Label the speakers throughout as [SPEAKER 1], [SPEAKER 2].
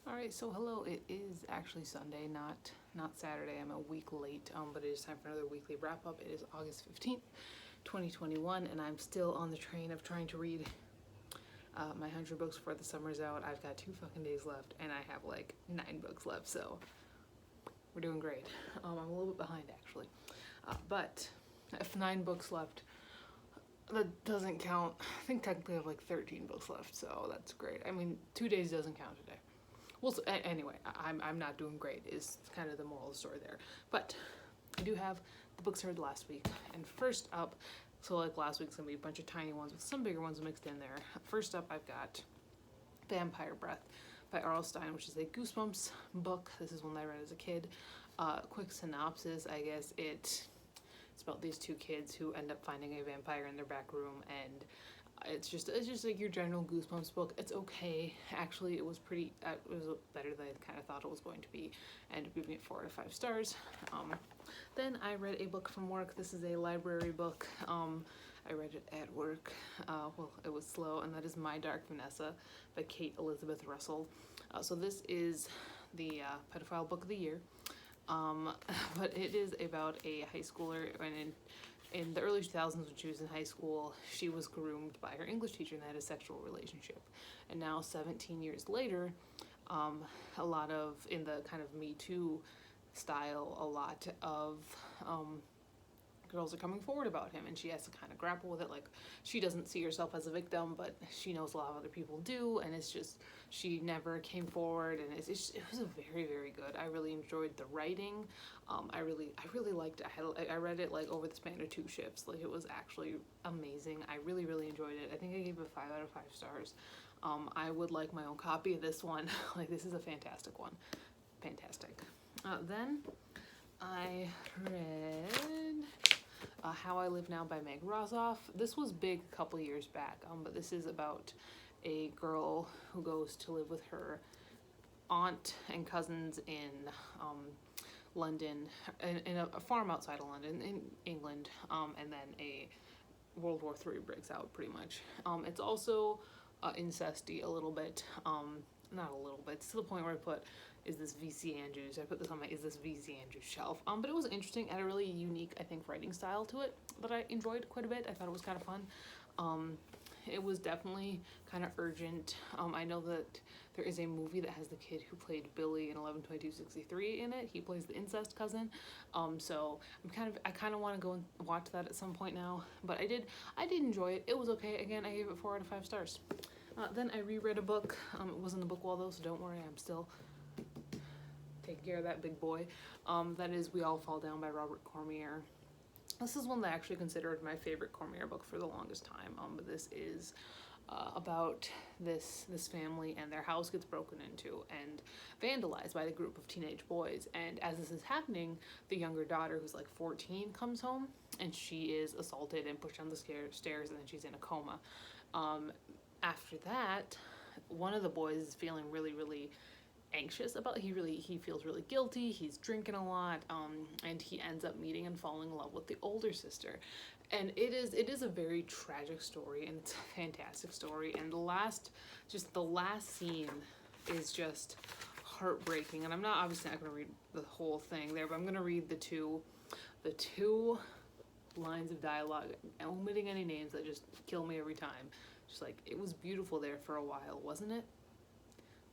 [SPEAKER 1] All right, so hello. It is actually Sunday, not Saturday. I'm a week late, but it is time for another weekly wrap up. It is August 15th, 2021, and I'm still on the train of trying to read my 100 books before the summer's out. I've got 2 fucking days left, and I have like 9 books left, so we're doing great. I'm a little bit behind actually, but if 9 books left, that doesn't count. I think technically I have like 13 books left, so that's great. I mean, 2 days doesn't count today. Well, so, anyway, I'm not doing great is kind of the moral of the story there. But I do have the books I read last week. And first up, so like last week's gonna be a bunch of tiny ones with some bigger ones mixed in there. First up, I've got Vampire Breath by Aurora, which is a Goosebumps book. This is one that I read as a kid. Quick synopsis, I guess it's about these 2 kids who end up finding a vampire in their back room, and it's just like your general Goosebumps book. It's okay. Actually, it was better than I kind of thought it was going to be, and giving it 4 out of 5 stars. Then I read a book from work. This is a library book. I read it at work. Well, it was slow, and that is My Dark Vanessa by Kate Elizabeth Russell. So this is the pedophile book of the year. But it is about a high schooler, and in the early 2000s when she was in high school, she was groomed by her English teacher and they had a sexual relationship. And now 17 years later, a lot of, in the kind of Me Too style, a lot of girls are coming forward about him, and she has to kind of grapple with it. Like, she doesn't see herself as a victim, but she knows a lot of other people do, and it's just, she never came forward, and it was a very, very good. I really enjoyed the writing. I really liked it. I read it like over the span of 2 shifts. Like, it was actually amazing. I really enjoyed it. I think I gave it 5 out of 5 stars. I would like my own copy of this one. Like, this is a fantastic one. Fantastic. Then I read How I Live Now by Meg Rosoff. This was big a couple years back, but this is about a girl who goes to live with her aunt and cousins in London, in a farm outside of London, in England, and then a World War III breaks out, pretty much. It's also incesty a little bit, not a little bit, it's to the point where I put, is this VC Andrews? I put this on my is this VC Andrews shelf. But it was interesting. It had a really unique, I think, writing style to it that I enjoyed quite a bit. I thought it was kind of fun. It was definitely kind of urgent. I know that there is a movie that has the kid who played Billy in 11/22/63 in it. He plays the incest cousin. So I kind of want to go and watch that at some point now. But I did enjoy it. It was okay. Again, I gave it 4 out of 5 stars. Then I reread a book. It wasn't the book wall though, so don't worry. I'm still taking care of that big boy. That is We All Fall Down by Robert Cormier. This is one that I actually considered my favorite Cormier book for the longest time. But this is about this family, and their house gets broken into and vandalized by a group of teenage boys. And as this is happening, the younger daughter, who's like 14, comes home, and she is assaulted and pushed down the stairs, and then she's in a coma. After that, one of the boys is feeling really anxious about he feels really guilty. He's drinking a lot, and he ends up meeting and falling in love with the older sister. And it is a very tragic story, and it's a fantastic story. And the last scene is just heartbreaking. And I'm obviously not going to read the whole thing there, but I'm going to read the two lines of dialogue, omitting any names that just kill me every time. Just like, it was beautiful there for a while, wasn't it?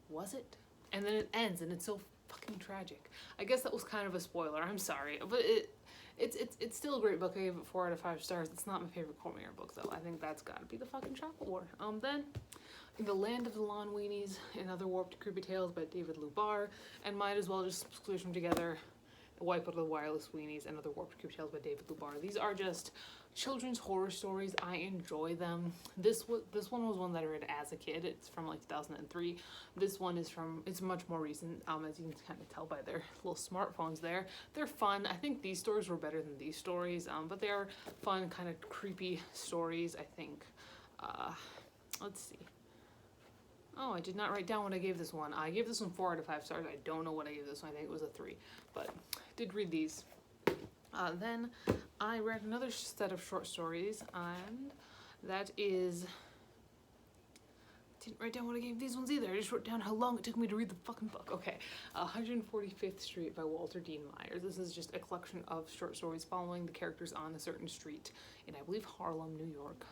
[SPEAKER 1] Was it? And then it ends, and it's so fucking tragic. I guess that was kind of a spoiler. I'm sorry, but it's still a great book. I gave it 4 out of 5 stars. It's not my favorite Cormier book though. I think that's got to be the fucking Chocolate War. Then in The Land of the Lawn Weenies and Other Warped Creepy Tales by David Lubar, and might as well just squish them together. Wipeout of the Wireless Weenies and Other Warped Creepy Tales by David Lubar. These are just children's horror stories. I enjoy them. This one was one that I read as a kid. It's from like 2003. This one is it's much more recent, as you can kind of tell by their little smartphones there. They're fun. I think these stories were better than these stories, but they are fun, kind of creepy stories, I think. Let's see. Oh, I did not write down what I gave this one. I gave this one 4 out of 5 stars. I don't know what I gave this one. I think it was a 3, but did read these. Then I read another set of short stories, and that is didn't write down what I gave these ones either. I just wrote down how long it took me to read the fucking book. Okay, 145th Street by Walter Dean Myers. This is just a collection of short stories following the characters on a certain street in, I believe, Harlem, New York.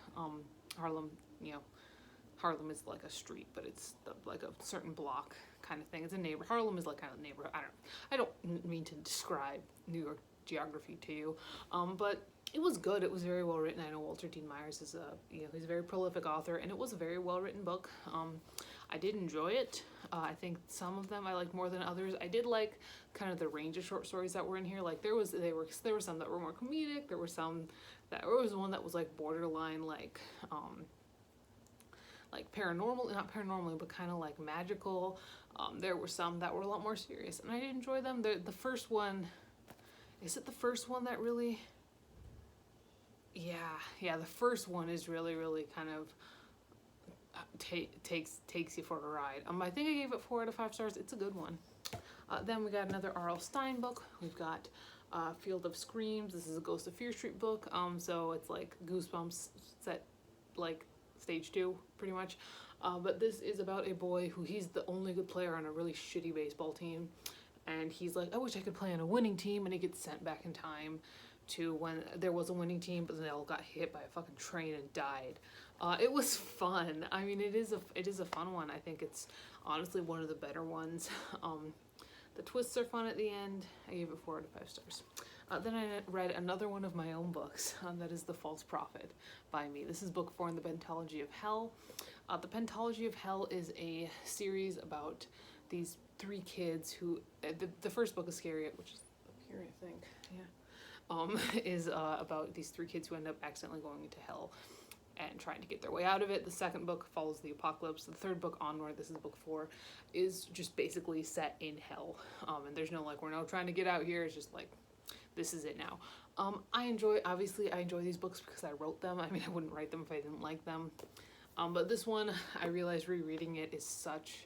[SPEAKER 1] Harlem, you know, Harlem is like a street, but it's like a certain block kind of thing. It's a neighbor. Harlem is like kind of a neighborhood. I don't mean to describe New York geography to you, but it was good. It was very well written. I know Walter Dean Myers is he's a very prolific author, and it was a very well written book. I did enjoy it. I think some of them I liked more than others. I did like kind of the range of short stories that were in here. Like there were some that were more comedic. There was one that was like borderline like paranormal, not paranormally, but kind of like magical. There were some that were a lot more serious, and I did enjoy them. The first one, is it the first one that really? Yeah, the first one is really kind of takes you for a ride. I think I gave it 4 out of 5 stars. It's a good one. Then we got another R.L. Stine book. We've got Field of Screams. This is a Ghost of Fear Street book. So it's like Goosebumps set like stage 2 pretty much. But this is about a boy who he's the only good player on a really shitty baseball team, and he's like, I wish I could play on a winning team, and he gets sent back in time to when there was a winning team, but then they all got hit by a fucking train and died. It was fun. I mean, it is a fun one. I think it's honestly one of the better ones. The twists are fun at the end. I gave it 4 out of 5 stars. Then I read another one of my own books, that is The False Prophet by me. This is book 4 in the Pentology of Hell. The Pentology of Hell is a series about these 3 kids who, the first book is scary, which is up here, I think, yeah. Is about these 3 kids who end up accidentally going into hell and trying to get their way out of it. The second book follows the apocalypse. The third book, Onward, this is book 4, is just basically set in hell. And there's no like, we're now trying to get out here. It's just like, this is it now. I enjoy these books because I wrote them. I mean, I wouldn't write them if I didn't like them. But this one, I realized rereading it is such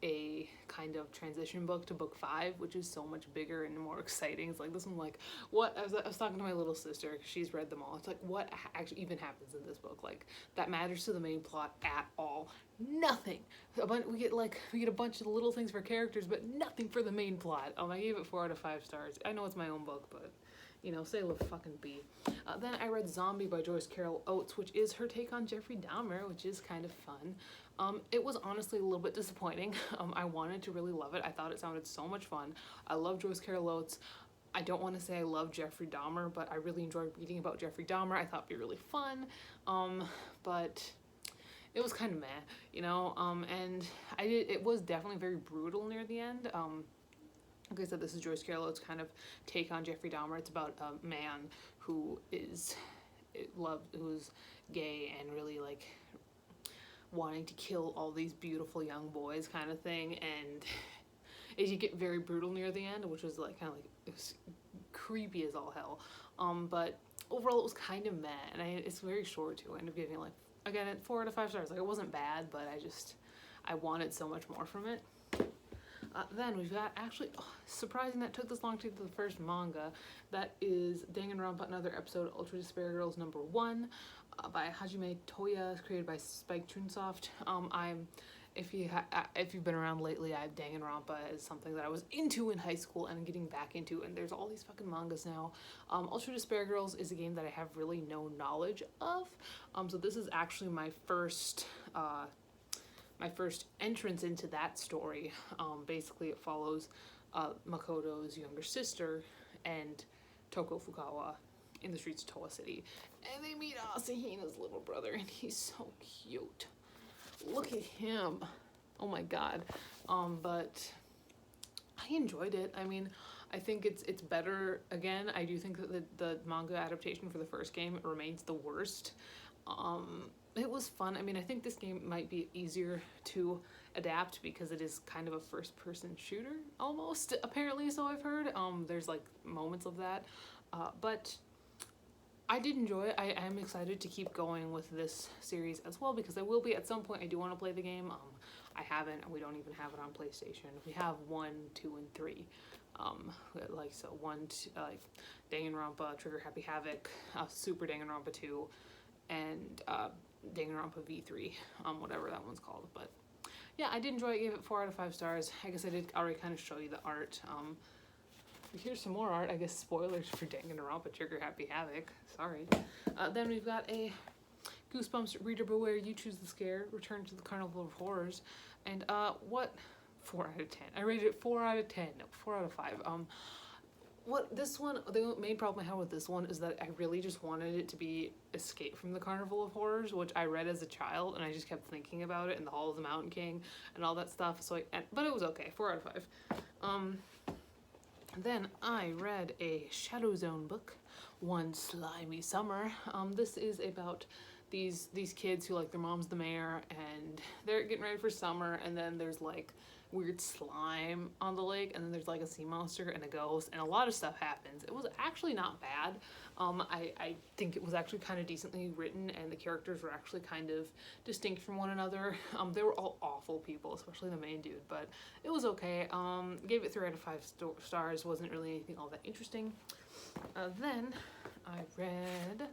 [SPEAKER 1] a kind of transition book to book 5, which is so much bigger and more exciting. It's like this one, like what I was talking to my little sister, she's read them all. It's like, what actually even happens in this book, like that matters to the main plot at all? Nothing. We get a bunch of little things for characters, but nothing for the main plot. I gave it 4 out of 5 stars. I know it's my own book, but you know, say let fucking be. Then I read Zombie by Joyce Carol Oates, which is her take on Jeffrey Dahmer, which is kind of fun. It was honestly a little bit disappointing. I wanted to really love it. I thought it sounded so much fun. I love Joyce Carol Oates. I don't want to say I love Jeffrey Dahmer, but I really enjoyed reading about Jeffrey Dahmer. I thought it'd be really fun. But it was kind of meh, you know, and it was definitely very brutal near the end. Like I said, this is Joyce Carol Oates' kind of take on Jeffrey Dahmer. It's about a man who's gay and really like wanting to kill all these beautiful young boys kind of thing, and it get very brutal near the end, which was like kind of like, it was creepy as all hell. But overall it was kind of meh, and it's very short too. I ended up giving like, again, 4 out of 5 stars. Like, it wasn't bad, but I wanted so much more from it. Then we've got, actually, surprising that took this long to get to the first manga. That is Danganronpa, another episode, Ultra Despair Girls #1 by Hajime Toya, created by Spike Chunsoft. If you've been around lately, Danganronpa is something that I was into in high school and I'm getting back into, and there's all these fucking mangas now. Ultra Despair Girls is a game that I have really no knowledge of. So this is actually my first entrance into that story. Basically it follows Makoto's younger sister and Toko Fukawa in the streets of Towa City, and they meet Asahina's little brother, and he's so cute. Look at him. Oh my god. But I enjoyed it. I mean, I think it's better. Again, I do think that the manga adaptation for the first game remains the worst. It was fun. I mean, I think this game might be easier to adapt because it is kind of a first-person shooter, almost, apparently, so I've heard. There's, like, moments of that. But I did enjoy it. I am excited to keep going with this series as well, because I will be, at some point, I do want to play the game. I haven't, and we don't even have it on PlayStation. We have 1, 2, and 3. Like, so 1, like, Danganronpa, Trigger Happy Havoc, Super Danganronpa 2, and Danganronpa V3, whatever that one's called. But yeah, I did enjoy it. I gave it 4 out of 5 stars. I guess I did already kind of show you the art. Here's some more art. I guess spoilers for Danganronpa Trigger Happy Havoc. Sorry. Then we've got a Goosebumps Reader Beware, You Choose the Scare, Return to the Carnival of Horrors. And what? 4 out of 10. I rated it 4 out of 10. No, 4 out of 5. What this one, the main problem I had with this one is that I really just wanted it to be Escape from the Carnival of Horrors, which I read as a child, and I just kept thinking about it, and the Hall of the Mountain King and all that stuff. So but it was okay. 4 out of 5. Then I read a Shadow Zone book, One Slimy Summer. This is about these kids who, like, their mom's the mayor and they're getting ready for summer, and then there's like weird slime on the lake, and then there's like a sea monster and a ghost, and a lot of stuff happens. It was actually not bad. I think it was actually kind of decently written, and the characters were actually kind of distinct from one another. They were all awful people, especially the main dude, but it was okay. Gave it 3 out of 5 stars. Wasn't really anything all that interesting. Then I read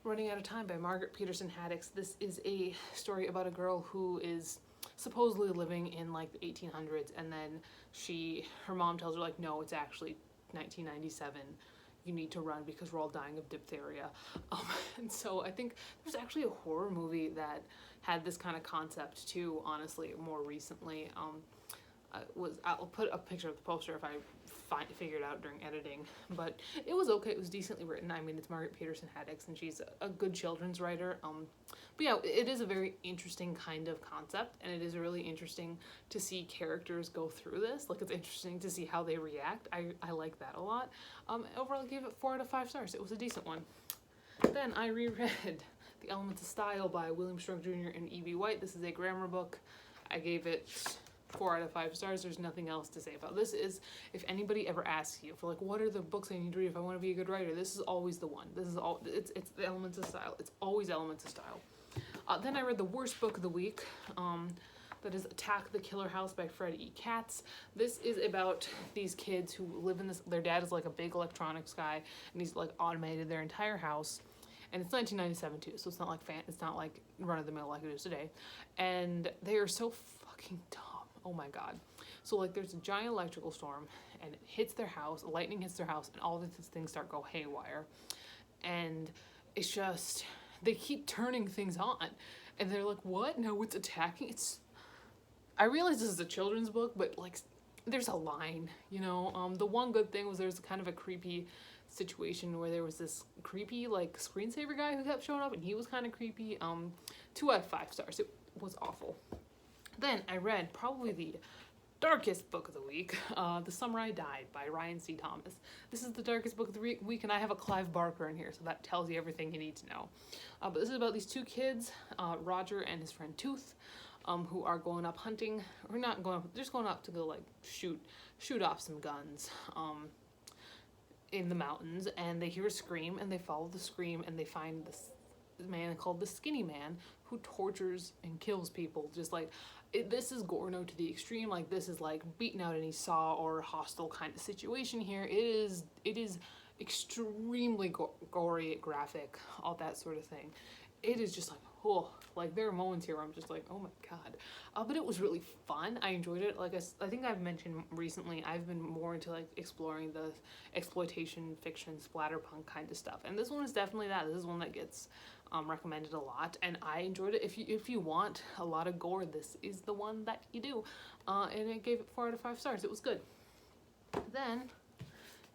[SPEAKER 1] Running Out of Time by Margaret Peterson Haddix. This is a story about a girl who is supposedly living in like the 1800s, and then her mom tells her, like, no, it's actually 1997. You need to run because we're all dying of diphtheria. And so I think there's actually a horror movie that had this kind of concept too, honestly, more recently. I'll put a picture of the poster if I figure it out during editing, but it was okay. It was decently written. I mean, it's Margaret Peterson Haddix, and she's a good children's writer. But yeah, it is a very interesting kind of concept, and it is really interesting to see characters go through this. Like, it's interesting to see how they react. I like that a lot. Overall, I gave it 4 out of 5 stars. It was a decent one. Then I reread The Elements of Style by William Strunk Jr. and E.B. White. This is a grammar book. I gave it 4 out of 5 stars. There's nothing else to say about this. If anybody ever asks you for, like, what are the books I need to read if I want to be a good writer, this is always the one. This is all. It's The Elements of Style. It's always Elements of Style. Then I read the worst book of the week. That is Attack the Killer House by Fred E. Katz. This is about these kids who live in this. Their dad is like a big electronics guy, and he's like automated their entire house. And it's 1997 too, so it's not like run of the mill like it is today. And they are so fucking dumb. Oh my god. So, like, there's a giant electrical storm, and it hits their house, lightning hits their house, and all these things start go haywire. And it's just, they keep turning things on. And they're like, what? No, it's attacking. I realize this is a children's book, but, like, there's a line, you know? The one good thing was there's kind of a creepy situation where there was this creepy, like, screensaver guy who kept showing up, and he was kind of creepy. 2 out of 5 stars. It was awful. Then I read probably the darkest book of the week, The Summer I Died by Ryan C. Thomas. This is the darkest book of the week, and I have a Clive Barker in here, so that tells you everything you need to know. But this is about these 2 kids, Roger and his friend Tooth, who are going up hunting, or not going up, they're just going up to go, like, shoot off some guns in the mountains, and they hear a scream, and they follow the scream, and they find this man called the Skinny Man, who tortures and kills people, just like, this is Gorno to the extreme. Like, this is like beating out any Saw or Hostel kind of situation here. It is extremely gory, graphic, all that sort of thing. It is just like, oh, like, there are moments here where I'm just like, oh my god. But it was really fun. I enjoyed it. Like, I think I've mentioned recently, I've been more into, like, exploring the exploitation fiction splatterpunk kind of stuff, and this one is definitely that. This is one that gets recommended a lot, and I enjoyed it. If you want a lot of gore, this is the one that you do. And it gave it 4 out of 5 stars. It was good. Then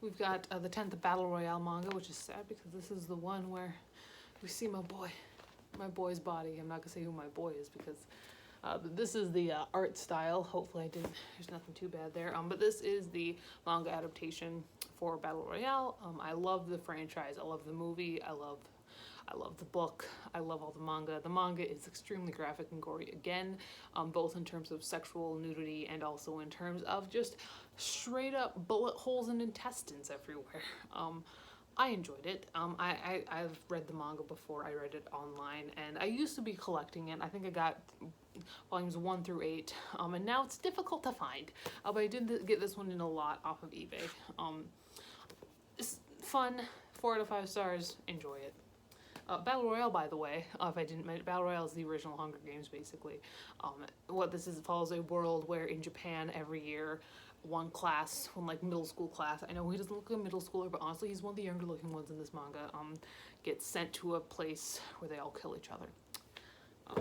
[SPEAKER 1] we've got the 10th Battle Royale manga, which is sad because this is the one where we see my boy's body. I'm not gonna say who my boy is because this is the art style. Hopefully there's nothing too bad there. But this is the manga adaptation for Battle Royale. I love the franchise. I love the movie. I love the book. I love all the manga. The manga is extremely graphic and gory again, both in terms of sexual nudity and also in terms of just straight up bullet holes and intestines everywhere. I enjoyed it. I've read the manga before. I read it online, and I used to be collecting it. I think I got volumes 1 through 8, and now it's difficult to find. But I did get this one in a lot off of eBay. It's fun. 4 out of 5 stars. Enjoy it. Battle Royale, by the way, if I didn't mention, Battle Royale is the original Hunger Games, basically. What this is, it follows a world where in Japan every year, one like middle school class, I know he doesn't look like a middle schooler, but honestly he's one of the younger looking ones in this manga, gets sent to a place where they all kill each other,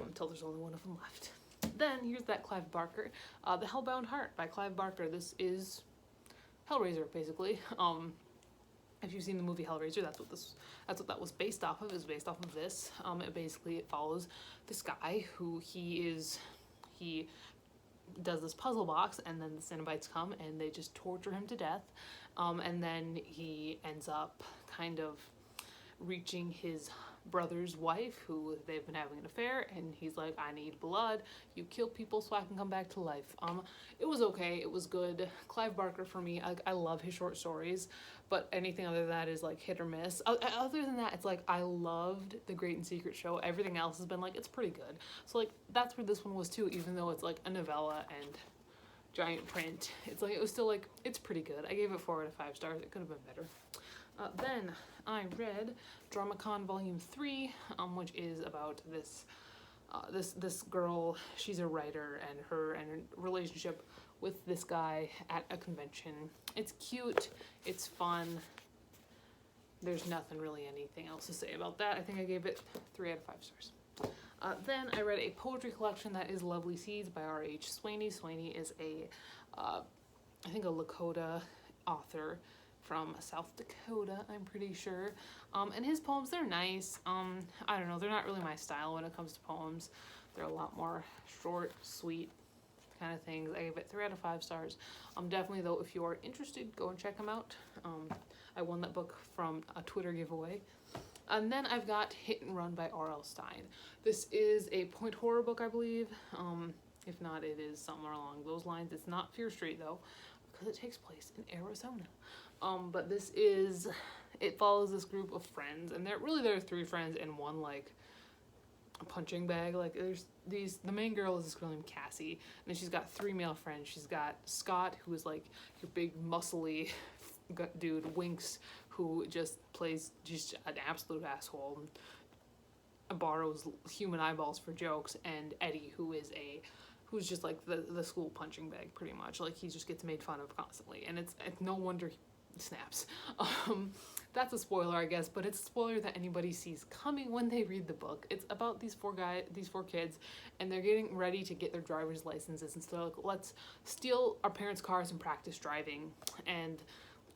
[SPEAKER 1] until there's only one of them left. Then here's that Clive Barker, The Hellbound Heart by Clive Barker. This is Hellraiser, basically. If you've seen the movie Hellraiser, that's what that was based off of. It was based off of this. It follows this guy who he does this puzzle box, and then the Cenobites come and they just torture him to death. And then he ends up kind of reaching his brother's wife, who they've been having an affair, and he's like, I need blood, you kill people so I can come back to life. It was okay, it was good. Clive Barker, for me, I love his short stories, but anything other than that is like hit or miss. Other than that, it's like, I loved The Great and Secret Show. Everything else has been like, it's pretty good. So like, that's where this one was too, even though it's like a novella and giant print. It's like, it was still like, it's pretty good. I gave it 4 out of 5 stars. It could have been better. Then I read Dramacon Volume 3, which is about this girl. She's a writer, and her relationship with this guy at a convention. It's cute, it's fun. There's nothing really anything else to say about that. I think I gave it 3 out of 5 stars. Then I read a poetry collection that is Lovely Seeds by R.H. Swaney. Swaney is I think a Lakota author from South Dakota, I'm pretty sure. And his poems, they're nice. I don't know, they're not really my style when it comes to poems. They're a lot more short, sweet kind of things. I gave it 3 out of 5 stars. Definitely though, if you are interested, go and check them out. I won that book from a Twitter giveaway. And then I've got Hit and Run by R.L. Stine. This is a point horror book, I believe. If not, it is somewhere along those lines. It's not Fear Street though, because it takes place in Arizona. But it follows this group of friends, and there are 3 friends and one like a punching bag. Like the main girl is this girl named Cassie, and then she's got 3 male friends. She's got Scott, who is like your big muscly dude, Winks, who just plays just an absolute asshole and borrows human eyeballs for jokes, and Eddie, who's just like the school punching bag, pretty much. Like, he just gets made fun of constantly, and it's no wonder he snaps. That's a spoiler, I guess, but it's a spoiler that anybody sees coming when they read the book. It's about these 4 kids, and they're getting ready to get their driver's licenses, and so they're like, let's steal our parents' cars and practice driving. And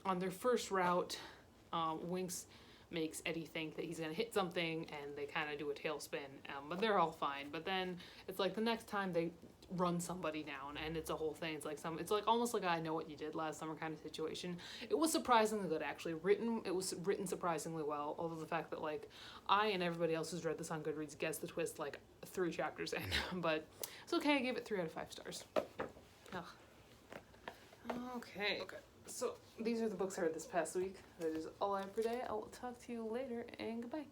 [SPEAKER 1] on their first route, Winks makes Eddie think that he's gonna hit something, and they kind of do a tailspin, but they're all fine. But then it's like the next time they run somebody down, and it's a whole thing. It's like almost like a I Know What You Did Last Summer kind of situation. It was surprisingly good, actually. It was written surprisingly well, although the fact that like I and everybody else who's read this on Goodreads gets the twist like 3 chapters in. But it's okay, I gave it 3 out of 5 stars. Ugh. Okay, so these are the books I read this past week. That is all I have for today. I will talk to you later, and goodbye.